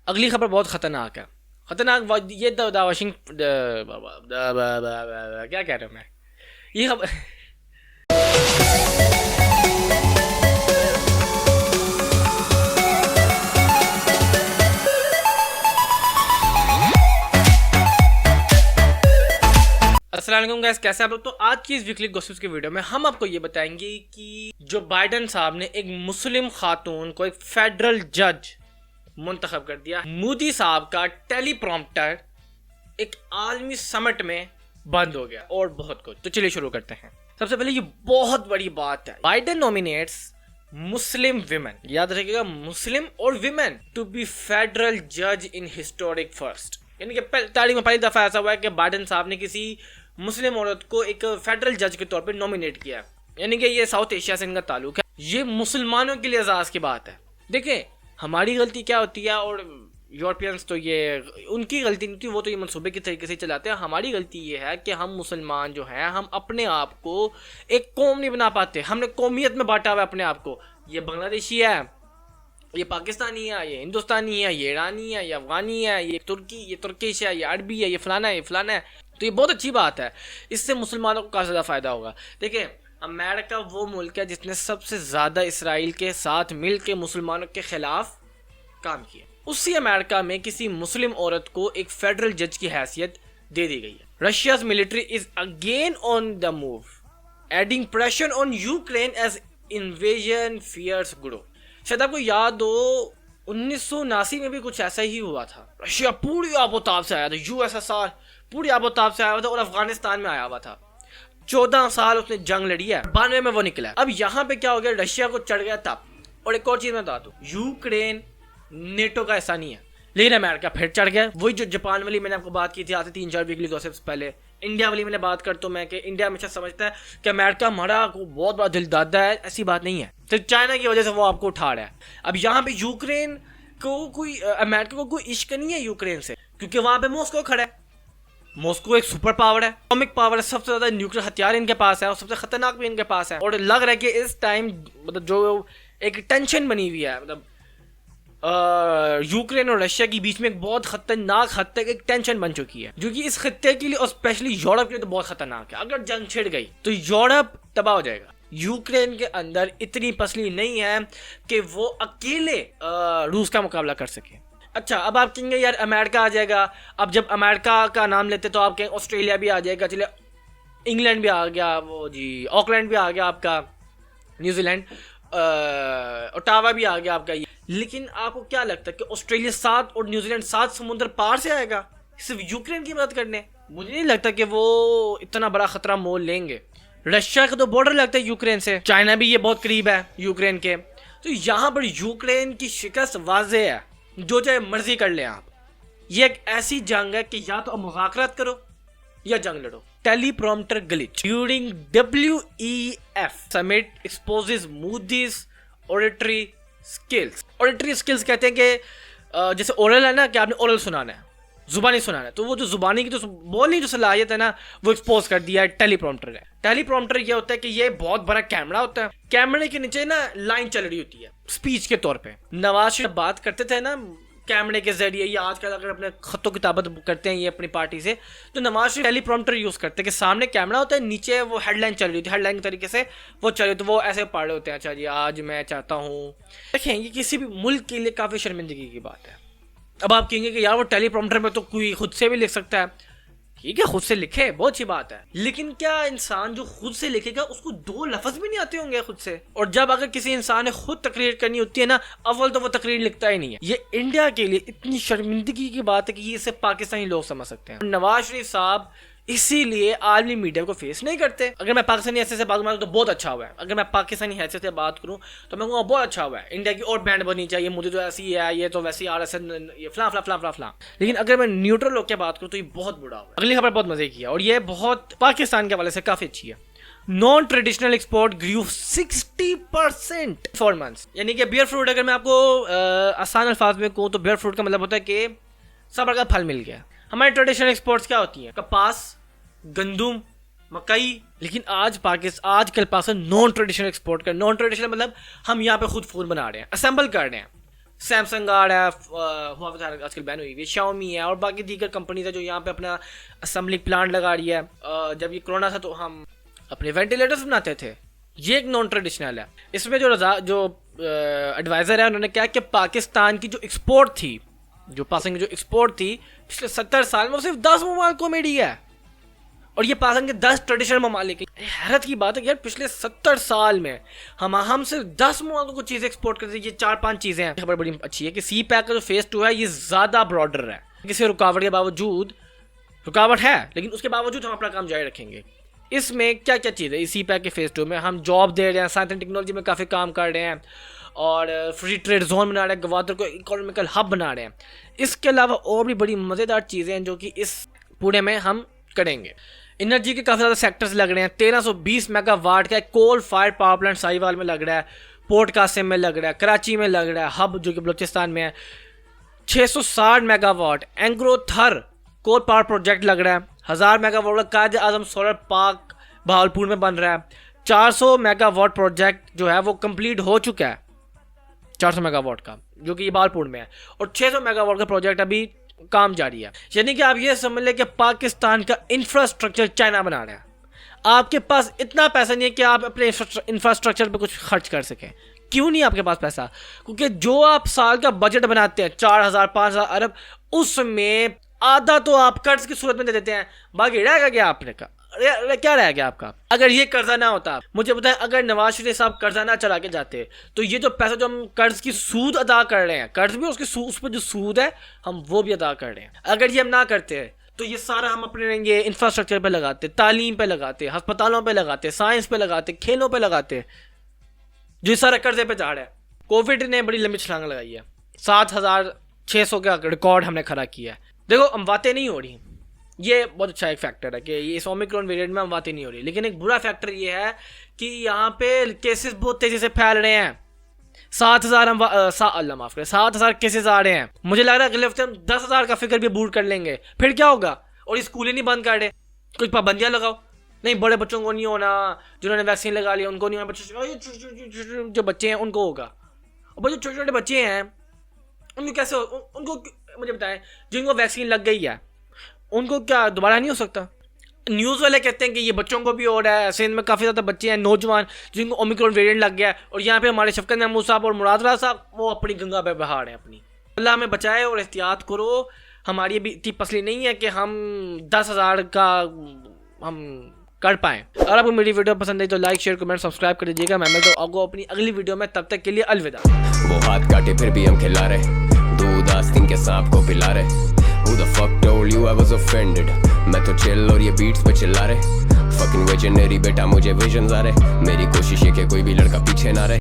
अगली खबर बहुत खतरनाक है। खतरनाक ये वाशिंग क्या कह रहा हूँ मैं, ये खबर अस्सलाम वालेकुम गाइस, कैसे आप लोग। तो आज की इस वीकली गॉसिप्स की वीडियो में हम आपको ये बताएंगे कि जो बाइडन साहब ने एक मुस्लिम खातून को एक फेडरल जज मुंतखब कर दिया। मोदी साहब का टेलीप्रॉम्प्टर एक आलमी समिट में बंद हो गया और बहुत कुछ। तो चलिए शुरू करते हैं। सबसे पहले ये बहुत बड़ी बात है, बाइडन नॉमिनेट्स मुस्लिम विमेन, याद रखिएगा मुस्लिम और विमेन, टू बी फेडरल जज इन हिस्टोरिक फर्स्ट। यानी कि तारीख में पहली दफा ऐसा हुआ है कि बाइडन साहब ने किसी मुस्लिम औरत को एक फेडरल जज के तौर पे नॉमिनेट किया। यानी कि ये साउथ एशिया से इनका ताल्लुक है। ये मुसलमानों के लिए एजाज की बात है। देखें हमारी गलती क्या होती है, और यूरोपियंस तो ये उनकी गलती नहीं थी, वो तो ये मनसूबे के तरीके से चलाते हैं। हमारी गलती ये है कि हम मुसलमान जो हैं, हम अपने आप को एक कौम नहीं बना पाते। हमने कौमियत में बांटा हुआ है अपने आप को। ये बांग्लादेशी है, ये पाकिस्तानी है, ये हिंदुस्तानी है, ये ईरानी है, ये अफगानी है, ये तुर्की, ये तुर्किश है, ये अरबी है, ये फलाना है, ये फलाना है। तो ये बहुत अच्छी बात है, इससे मुसलमानों को काफ़ी ज़्यादा फ़ायदा होगा। देखिए अमेरिका वो मुल्क है जिसने सबसे ज़्यादा इसराइल के साथ मिल के मुसलमानों के ख़िलाफ़ काम किया। उसी अमेरिका में किसी मुस्लिम औरत को एक फेडरल जज की हैसियत दे दी गई है। Russia's military is again on the move, adding pressure on Ukraine as invasion fears grow. शायद आपको याद हो 1979 में भी कुछ ऐसा ही हुआ था। रशिया पूरी आबोताब से आया था, यूएसएसआर पूरी आबोताब से आया हुआ था और अफगानिस्तान में आया हुआ था। 14 साल उसने जंग लड़ी है, 92 में वो निकला। अब यहाँ पे क्या हो गया, रशिया को चढ़ गया तब। और एक और चीज मैं बता दूं, यूक्रेन नेटो का ऐसा नहीं है, लेकिन अमेरिका फिर चढ़ गया। वही जो जापान वाली मैंने आपको बात की थी आते 3-4 वीकली गॉसिप्स पहले। इंडिया वाली मैंने बात कर तो मैं कि इंडिया हमेशा समझता है कि अमेरिका हमारा बहुत बड़ा दिल दादा है। ऐसी बात नहीं है, तो चाइना की वजह से वो आपको उठा रहा है। अब यहाँ पे यूक्रेन को कोई, अमेरिका को कोई इश्क नहीं है यूक्रेन से, क्योंकि वहां पे मॉस्को खड़ा है। मॉस्को एक सुपर पावर है, एटॉमिक पावर है, सबसे ज्यादा न्यूक्लियर हथियार इनके पास है और सबसे खतरनाक भी इनके पास है। और लग रहा है कि इस टाइम मतलब जो एक टेंशन बनी हुई है, मतलब यूक्रेन और रशिया के बीच में एक बहुत खतरनाक हद तक एक टेंशन बन चुकी है, जो कि इस खत्ते के लिए और स्पेशली यूरोप के लिए तो बहुत खतरनाक है। अगर जंग छिड़ गई तो यूरोप तबाह हो जाएगा। यूक्रेन के अंदर इतनी पसली नहीं है कि वो अकेले रूस का मुकाबला कर सके। अच्छा, अब आप कहेंगे यार अमेरिका आ जाएगा। अब जब अमेरिका का नाम लेते तो आप कहेंगे ऑस्ट्रेलिया भी आ जाएगा, चले इंग्लैंड भी आ गया, वो जी ऑकलैंड भी आ गया आपका, न्यूजीलैंड, ओटावा भी आ गया आपका। लेकिन आपको क्या लगता है कि ऑस्ट्रेलिया 7 और न्यूजीलैंड 7 समुद्र पार से आएगा सिर्फ यूक्रेन की मदद करने? मुझे नहीं लगता कि वो इतना बड़ा खतरा मोल लेंगे। रशिया का तो बॉर्डर लगता है यूक्रेन से, चाइना भी ये बहुत करीब है यूक्रेन के। तो यहाँ पर यूक्रेन की शिकस्त वाज़ेह है, जो चाहे मर्जी कर ले आप। ये एक ऐसी जंग है कि या तो मुज़ाकरात करो या जंग लड़ो। Teleprompter glitch during WEF summit exposes Moody's auditory skills. Auditory skills कहते हैं कि जैसे ओरल है ना, कि आपने ओरल सुनाना है, जुबानी सुनाना है, तो वो जो जुबानी की जो बोलने की जो सलाहियत है ना, वो एक्सपोज कर दिया है टेलीप्रॉम्प्टर है। टेलीप्रॉम्प्टर ये होता है कि ये बहुत बड़ा कैमरा होता है, कैमरे के नीचे ना लाइन चल रही होती है स्पीच के तौर पे। नवाज शरीफ बात करते थे ना कैमरे के जरिए, या आजकल अगर अपने खतों किताबत करते हैं ये अपनी पार्टी से, तो नवाज शरीफ टेलीप्रॉम्प्टर यूज करते हैं कि सामने कैमरा होता है, नीचे वो हेडलाइन चल रही होती है, हेडलाइन के तरीके से वो चल रही, तो वो ऐसे पढ़ रहे होते हैं। अच्छा जी, आज मैं चाहता हूँ। देखें ये किसी भी मुल्क के लिए काफ़ी शर्मिंदगी की बात है। अब आप कहेंगे कि यार वो टेलीप्रॉम्प्टर में तो कोई खुद से भी लिख सकता है। ठीक है, खुद से लिखे, बहुत अच्छी बात है, लेकिन क्या इंसान जो खुद से लिखेगा उसको 2 लफ्ज भी नहीं आते होंगे खुद से? और जब अगर किसी इंसान ने खुद तकरीर करनी होती है ना, अव्वल तो वो तकरीर लिखता ही नहीं है। ये इंडिया के लिए इतनी शर्मिंदगी की बात है कि ये सिर्फ पाकिस्तानी लोग समझ सकते हैं। नवाज शरीफ साहब इसीलिए आलमी मीडिया को फेस नहीं करते। अगर मैं पाकिस्तानी हैसियत से बात करूँ तो बहुत अच्छा हुआ है, अगर मैं पाकिस्तानी हैसियत से बात करूँ तो मैं कहूँगा बहुत अच्छा हुआ है। इंडिया की और बैंड बननी चाहिए, मुझे तो ऐसी है, ये तो वैसी RSN, ये फला फला फला फला फला। लेकिन अगर मैं न्यूट्रल होकर बात करूँ तो ये बहुत बुरा हुआ है। अगली खबर बहुत मजे की है और ये बहुत पाकिस्तान के हवाले से काफ़ी अच्छी है। नॉन ट्रेडिशनल एक्सपोर्ट ग्रू 60% 4 मंथ्स। यानी कि बियर फ्रूट, अगर मैं आपको आसान अल्फाज में कहूँ तो बियर फ्रूट का मतलब होता है कि सब का फल मिल गया। हमारे ट्रेडिशनल एक्सपोर्ट्स क्या होती हैं? कपास, गंदुम, मकई। लेकिन आज कल पाकिस्तान नॉन ट्रेडिशनल एक्सपोर्ट कर। नॉन ट्रेडिशनल मतलब हम यहाँ पे खुद फूड बना रहे हैं, असेंबल कर रहे हैं, सैमसंग आ रहा है, हुआवे आजकल बैन हुई है, शाओमी है और बाकी दीगर कंपनीज है जो यहाँ पे अपना असेंबली प्लांट लगा रही है। जब ये कोरोना था तो हम अपने वेंटिलेटर्स बनाते थे, ये एक नॉन ट्रेडिशनल है। इसमें जो एडवाइज़र है उन्होंने कहा कि पाकिस्तान की जो एक्सपोर्ट थी, जो पाकिस्तान की जो एक्सपोर्ट थी पिछले 70 साल में वो सिर्फ 10 ममालिक को मिली है, और ये पाकिस्तान के 10 ट्रेडिशनल ममालिक हैं। हैरत की बात है कि यार पिछले 70 साल में हम सिर्फ 10 ममालिकों को चीज़ें एक्सपोर्ट करते हैं। ये 4-5 चीज़ें हैं। खबर बड़ी अच्छी है कि सी पैक का जो फेज़ 2 है ये ज़्यादा ब्रॉडर है। किसी रुकावट के बावजूद, रुकावट है लेकिन उसके बावजूद हम अपना काम जारी रखेंगे। इसमें क्या क्या चीज़ है इस सी पैक के फेज़ 2 में? हम जॉब दे रहे हैं, साइंस एंड टेक्नोलॉजी में काफ़ी काम कर रहे हैं और फ्री ट्रेड जोन बना रहे हैं, गवादर को इकोनॉमिकल हब बना रहे हैं। इसके अलावा और भी बड़ी मज़ेदार चीज़ें हैं जो कि इस पूरे में हम करेंगे। एनर्जी के काफ़ी ज़्यादा सेक्टर्स लग रहे हैं। 1320 मेगावाट का coal fire power plant Sahiwal में लग रहा है, पोर्ट कासिम में लग रहा है, कराची में लग रहा है, हब जो कि बलूचिस्तान में है। 660 मेगावाट एंग्रोथर कोल पावर प्रोजेक्ट लग रहा है। 1000 मेगावाट का कायद आजम सोलर पार्क बहावलपुर में बन रहा है। 400 मेगावाट प्रोजेक्ट जो है वो कंप्लीट हो चुका है, 400 मेगावाट का, जो कि ये बहावलपुर में है, और 600 मेगावाट का प्रोजेक्ट अभी काम जारी है। यानी कि आप ये समझ लें कि पाकिस्तान का इंफ्रास्ट्रक्चर चाइना बना रहा है। आपके पास इतना पैसा नहीं है कि आप अपने इंफ्रास्ट्रक्चर पे कुछ खर्च कर सकें। क्यों नहीं आपके पास पैसा? क्योंकि जो आप साल का बजट बनाते हैं 4000-5000 अरब, उसमें आधा तो आप कर्ज की सूरत में दे देते हैं, बाकी रहेगा क्या आपने का? क्या रह गया आपका? अगर ये कर्जा ना होता, मुझे बताएं, अगर नवाज शरीफ साहब कर्जा ना चला के जाते तो ये जो पैसा जो हम कर्ज की सूद अदा कर रहे हैं, कर्ज भी उसके उस पर जो सूद है हम वो भी अदा कर रहे हैं। अगर ये हम ना करते तो ये सारा हम अपने ये इंफ्रास्ट्रक्चर पे लगाते, तालीम पे लगाते, अस्पतालों पे लगाते, साइंस पे लगाते, खेलों पे लगाते, जो सारा कर्जे पे जा रहा है। कोविड ने बड़ी लंबी छलांग लगाई है, 7600 का रिकॉर्ड हमने खड़ा किया है। देखो अमवातें नहीं हो रही, ये बहुत अच्छा एक फैक्टर है कि ये इस ओमिक्रॉन वेरिएंट में अमवातें नहीं हो रही, लेकिन एक बुरा फैक्टर ये है कि यहाँ पे केसेस बहुत तेजी से फैल रहे हैं। 7,000 केसेस आ रहे हैं। मुझे लग रहा है अगले हफ्ते हम 10,000 का फिगर भी बूट कर लेंगे। फिर क्या होगा? और स्कूलें नहीं बंद कर रहे, कुछ पाबंदियां लगाओ। नहीं, बड़े बच्चों को नहीं होना, जिन्होंने वैक्सीन लगा लिया उनको नहीं होना, जो बच्चे हैं उनको होगा। और जो छोटे छोटे बच्चे हैं उनको कैसे उनको मुझे बताएं, जिनको वैक्सीन लग गई है उनको क्या दोबारा नहीं हो सकता? न्यूज़ वाले कहते हैं कि ये बच्चों को भी हो रहा है। सिंध में काफ़ी ज़्यादा बच्चे हैं, नौजवान, जिनको ओमिक्रॉन वेरिएंट लग गया है, और यहाँ पे हमारे शफकत महमूद साहब और मुराद राज साहब वो अपनी गंगा पे बहा रहे हैं अपनी। अल्लाह हमें बचाए और एहतियात करो। हमारी अभी इतनी पसली नहीं है कि हम 10,000 का हम कर पाएँ। अगर आपको मेरी वीडियो पसंद आई तो लाइक, शेयर, कमेंट, सब्सक्राइब कर दीजिएगा। मैं मिलता हूँ आपको अपनी अगली वीडियो में, तब तक के लिए अलविदा। वो हाथ काटे फिर भी हम खिला रहे, दूध आस्तीन के सांप को पिला रहे। Who the fuck told you I was offended? मैं तो chill और ये beats पे चिल्ला रहे। Fucking visionary बेटा, मुझे visions आ रहे। मेरी कोशिश है कि कोई भी लड़का पीछे ना रहे।